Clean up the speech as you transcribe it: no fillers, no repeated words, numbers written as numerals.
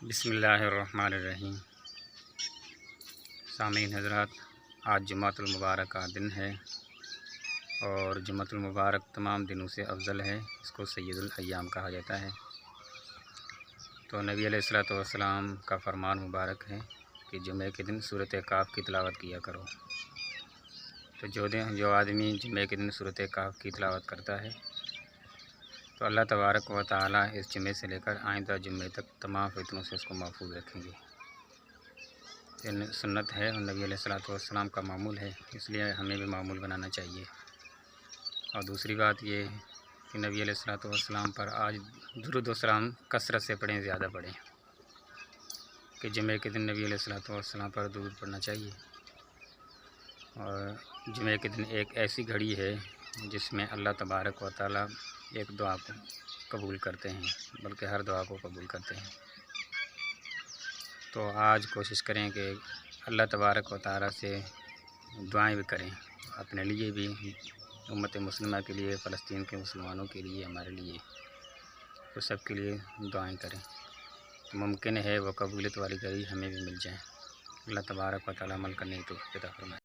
بسم اللہ الرحمن الرحیم۔ سامعین حضرات، آج جمعۃ المبارک کا دن ہے اور جمعۃ المبارک تمام دنوں سے افضل ہے، اس کو سید الایام کہا جاتا ہے۔ تو نبی علیہ الصلوۃ والسلام کا فرمان مبارک ہے کہ جمعہ کے دن سورۃ کہف کی تلاوت کیا کرو۔ تو جو آدمی جمعہ کے دن سورۃ کہف کی تلاوت کرتا ہے تو اللہ تبارک و تعالیٰ اس جمعے سے لے کر آئندہ جمعے تک تمام فتنوں سے اس کو محفوظ رکھیں گے۔ یہ سنت ہے اور نبی علیہ الصلوۃ والسلام کا معمول ہے، اس لیے ہمیں بھی معمول بنانا چاہیے۔ اور دوسری بات یہ ہے کہ نبی علیہ الصلوۃ والسلام پر آج درود و سلام کثرت سے پڑھیں، زیادہ پڑھیں، کہ جمعے کے دن نبی علیہ الصلوۃ والسلام پر درود پڑھنا چاہیے۔ اور جمعے کے دن ایک ایسی گھڑی ہے جس میں اللہ تبارک و تعالیٰ ایک دعا کو قبول کرتے ہیں، بلکہ ہر دعا کو قبول کرتے ہیں۔ تو آج کوشش کریں کہ اللہ تبارک و تعالیٰ سے دعائیں بھی کریں، اپنے لیے بھی، امت مسلمہ کے لیے، فلسطین کے مسلمانوں کے لیے، ہمارے لیے، تو سب کے لیے دعائیں کریں۔ تو ممکن ہے وہ قبولیت والی گھڑی ہمیں بھی مل جائے۔ اللہ تبارک و تعالیٰ عمل کرنے کی توفیق عطا فرمائے۔